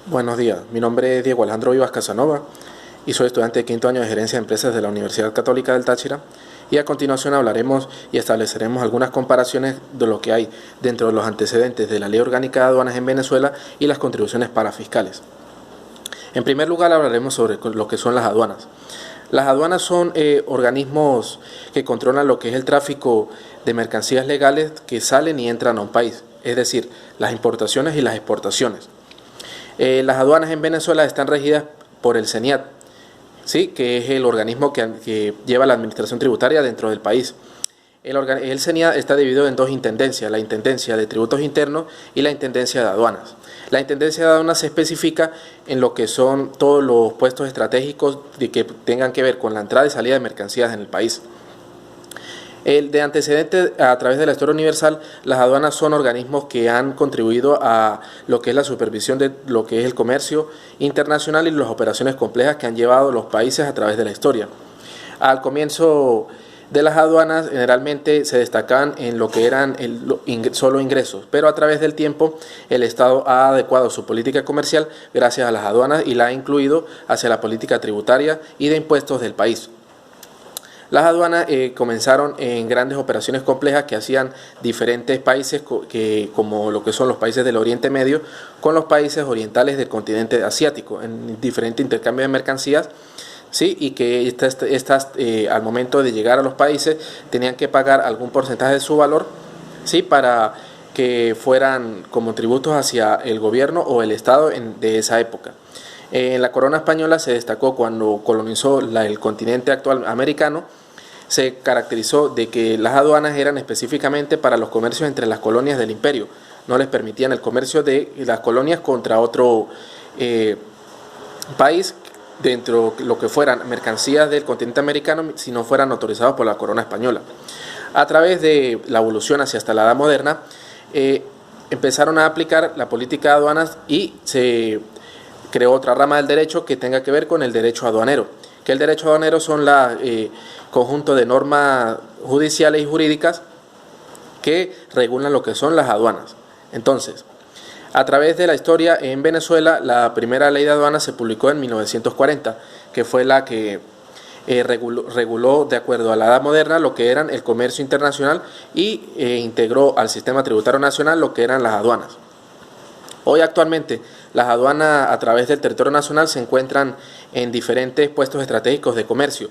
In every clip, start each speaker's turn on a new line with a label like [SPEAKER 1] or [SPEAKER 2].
[SPEAKER 1] Buenos días, mi nombre es Diego Alejandro Vivas Casanova y soy estudiante de quinto año de Gerencia de Empresas de la Universidad Católica del Táchira, y a continuación hablaremos y estableceremos algunas comparaciones de lo que hay dentro de los antecedentes de la Ley Orgánica de Aduanas en Venezuela y las contribuciones parafiscales. En primer lugar hablaremos sobre lo que son las aduanas. Las aduanas son organismos que controlan lo que es el tráfico de mercancías legales que salen y entran a un país, es decir, las importaciones y las exportaciones. Las aduanas en Venezuela están regidas por el CENIAT, ¿sí?, que es el organismo que lleva la administración tributaria dentro del país. El CENIAT está dividido en dos intendencias, la Intendencia de Tributos Internos y la Intendencia de Aduanas. La Intendencia de Aduanas se especifica en lo que son todos los puestos estratégicos que tengan que ver con la entrada y salida de mercancías en el país. De antecedente, a través de la historia universal, las aduanas son organismos que han contribuido a lo que es la supervisión de lo que es el comercio internacional y las operaciones complejas que han llevado los países a través de la historia. Al comienzo de las aduanas generalmente se destacaban en lo que eran solo ingresos, pero a través del tiempo el Estado ha adecuado su política comercial gracias a las aduanas y la ha incluido hacia la política tributaria y de impuestos del país. Las aduanas comenzaron en grandes operaciones complejas que hacían diferentes países, como lo que son los países del Oriente Medio, con los países orientales del continente asiático, en diferente intercambio de mercancías, ¿sí? Y que estas al momento de llegar a los países tenían que pagar algún porcentaje de su valor, ¿sí?, para que fueran como tributos hacia el gobierno o el Estado de esa época. La corona española se destacó cuando colonizó el continente actual americano. Se caracterizó de que las aduanas eran específicamente para los comercios entre las colonias del imperio, no les permitían el comercio de las colonias contra otro país dentro de lo que fueran mercancías del continente americano, si no fueran autorizados por la corona española. A través de la evolución hacia hasta la edad moderna, empezaron a aplicar la política de aduanas y se creó otra rama del derecho que tenga que ver con el derecho aduanero, que el derecho aduanero son conjunto de normas judiciales y jurídicas que regulan lo que son las aduanas. Entonces, a través de la historia en Venezuela, la primera ley de aduanas se publicó en 1940, que fue la que reguló de acuerdo a la edad moderna lo que eran el comercio internacional y integró al sistema tributario nacional lo que eran las aduanas. Hoy actualmente las aduanas a través del territorio nacional se encuentran en diferentes puestos estratégicos de comercio.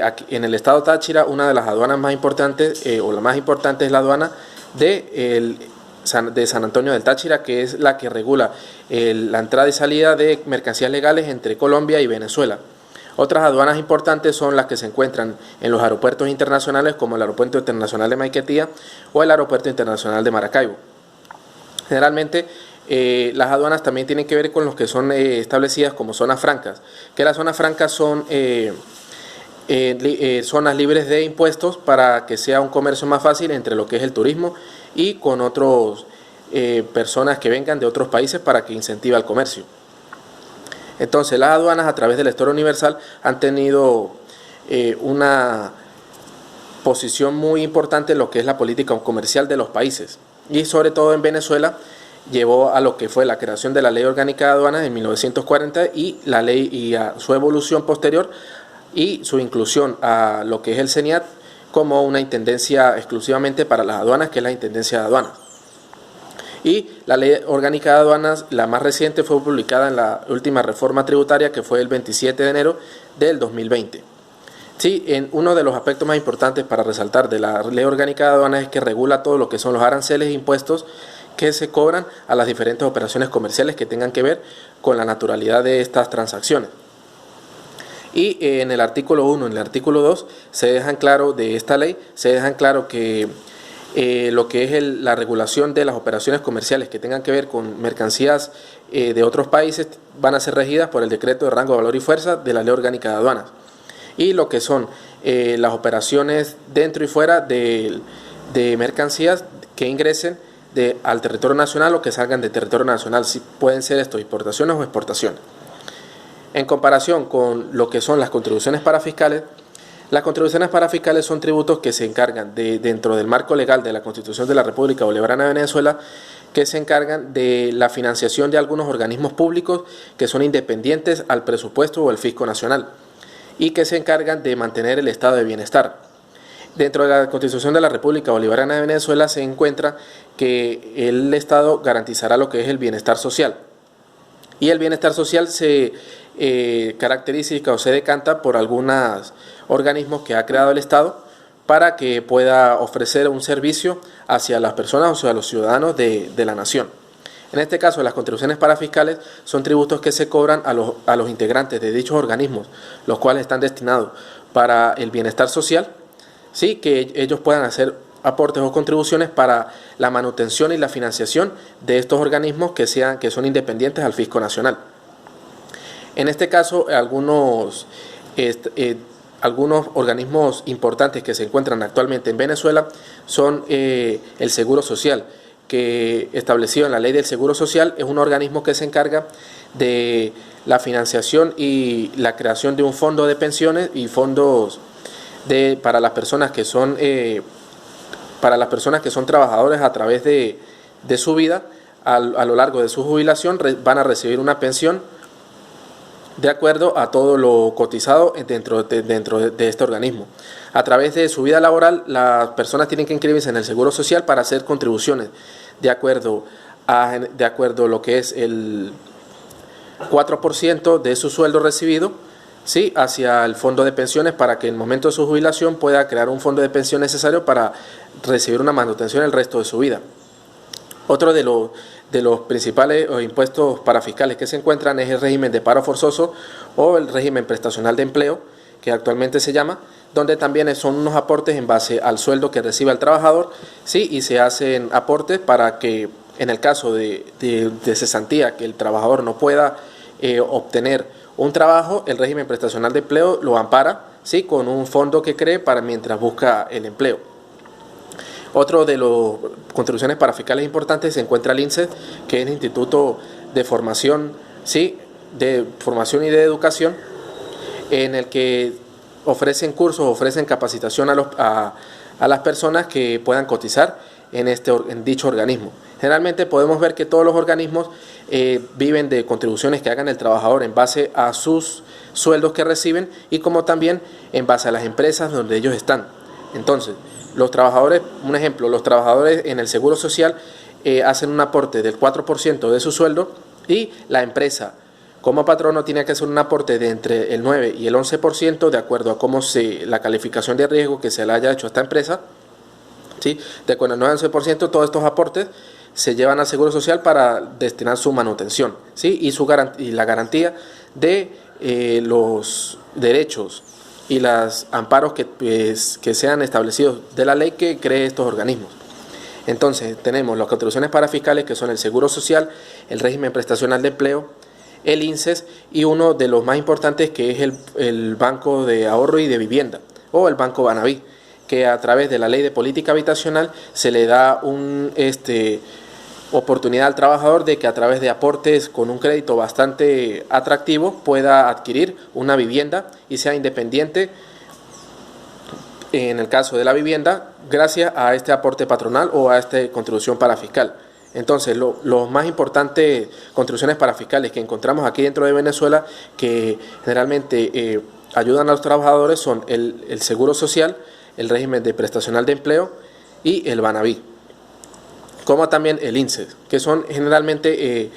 [SPEAKER 1] Aquí, en el estado Táchira, una de las aduanas más importantes, o la más importante, es la aduana de San Antonio del Táchira, que es la que regula la entrada y salida de mercancías legales entre Colombia y Venezuela. Otras aduanas importantes son las que se encuentran en los aeropuertos internacionales, como el Aeropuerto Internacional de Maiquetía o el Aeropuerto Internacional de Maracaibo. Generalmente, las aduanas también tienen que ver con los que son establecidas como zonas francas, que las zonas francas son zonas libres de impuestos para que sea un comercio más fácil entre lo que es el turismo y con otras personas que vengan de otros países para que incentive el comercio. Entonces, las aduanas a través de la historia universal han tenido una posición muy importante en lo que es la política comercial de los países, y sobre todo en Venezuela llevó a lo que fue la creación de la Ley Orgánica de Aduanas en 1940 y la ley y a su evolución posterior y su inclusión a lo que es el CENIAT como una intendencia exclusivamente para las aduanas, que es la Intendencia de Aduanas. Y la Ley Orgánica de Aduanas, la más reciente, fue publicada en la última reforma tributaria, que fue el 27 de enero del 2020. Sí, uno de los aspectos más importantes para resaltar de la Ley Orgánica de Aduanas es que regula todo lo que son los aranceles e impuestos que se cobran a las diferentes operaciones comerciales que tengan que ver con la naturalidad de estas transacciones. Y en el artículo 1, en el artículo 2, se dejan claro de esta ley, se dejan claro que lo que es la regulación de las operaciones comerciales que tengan que ver con mercancías de otros países van a ser regidas por el decreto de rango, valor y fuerza de la Ley Orgánica de Aduanas. Y lo que son las dentro y fuera de mercancías que ingresen al territorio nacional o que salgan del territorio nacional, si pueden ser esto importaciones o exportaciones. En comparación con lo que son las contribuciones parafiscales, las contribuciones parafiscales son tributos que se encargan dentro del marco legal de la Constitución de la República Bolivariana de Venezuela, que se encargan de la financiación de algunos organismos públicos que son independientes al presupuesto o al fisco nacional y que se encargan de mantener el estado de bienestar. Dentro de la Constitución de la República Bolivariana de Venezuela se encuentra que el Estado garantizará lo que es el bienestar social. Y el bienestar social se caracteriza o se decanta por algunos organismos que ha creado el Estado para que pueda ofrecer un servicio hacia las personas o hacia los ciudadanos de la nación. En este caso, las contribuciones parafiscales son tributos que se cobran a los integrantes de dichos organismos, los cuales están destinados para el bienestar social, sí, que ellos puedan hacer aportes o contribuciones para la manutención y la financiación de estos organismos que son independientes al fisco nacional. En este caso, algunos organismos importantes que se encuentran actualmente en Venezuela son el Seguro Social, que establecido en la Ley del Seguro Social es un organismo que se encarga de la financiación y la creación de un fondo de pensiones y fondos para las personas que son trabajadores a través de su vida. A lo largo de su jubilación van a recibir una pensión de acuerdo a todo lo cotizado dentro de este organismo. A través de su vida laboral, las personas tienen que inscribirse en el Seguro Social para hacer contribuciones de acuerdo a lo que es el 4% de su sueldo recibido, sí, hacia el fondo de pensiones, para que en el momento de su jubilación pueda crear un fondo de pensión necesario para recibir una manutención el resto de su vida. Otro de los principales impuestos parafiscales que se encuentran es el régimen de paro forzoso o el régimen prestacional de empleo, que actualmente se llama, donde también son unos aportes en base al sueldo que recibe el trabajador, sí, y se hacen aportes para que en el caso de cesantía, que el trabajador no pueda obtener un trabajo, el régimen prestacional de empleo lo ampara, sí, con un fondo que cree para mientras busca el empleo. Otro de las contribuciones parafiscales importantes se encuentra el INSEE, que es el Instituto de Formación, sí, de Formación y de Educación, en el que ofrecen cursos, ofrecen capacitación a las personas que puedan cotizar en dicho organismo. Generalmente podemos ver que todos los organismos viven de contribuciones que hagan el trabajador en base a sus sueldos que reciben y como también en base a las empresas donde ellos están. Entonces, los trabajadores, un ejemplo, los trabajadores en el Seguro Social hacen un aporte del 4% de su sueldo y la empresa como patrono tiene que hacer un aporte de entre el 9 y el 11% de acuerdo a cómo la calificación de riesgo que se le haya hecho a esta empresa, ¿sí? De acuerdo al 9 al 11%, todos estos aportes se llevan al Seguro Social para destinar su manutención, ¿sí? y la garantía de los derechos y los amparos que sean establecidos de la ley que cree estos organismos. Entonces tenemos las contribuciones parafiscales, que son el Seguro Social, el régimen prestacional de empleo, el INSEE y uno de los más importantes, que es el Banco de Ahorro y de Vivienda o el Banco Banaví, que a través de la Ley de Política Habitacional se le da oportunidad al trabajador de que a través de aportes con un crédito bastante atractivo pueda adquirir una vivienda y sea independiente en el caso de la vivienda gracias a este aporte patronal o a esta contribución parafiscal. Entonces, los más importantes contribuciones parafiscales que encontramos aquí dentro de Venezuela, que generalmente ayudan a los trabajadores, son el Seguro Social, el régimen de prestacional de empleo y el Banaví, como también el INSEE, que son generalmente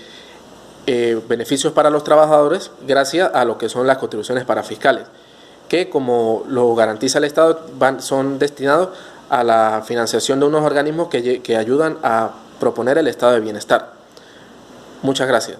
[SPEAKER 1] beneficios para los trabajadores gracias a lo que son las contribuciones parafiscales, que como lo garantiza el Estado, son destinados a la financiación de unos organismos que ayudan a proponer el estado de bienestar. Muchas gracias.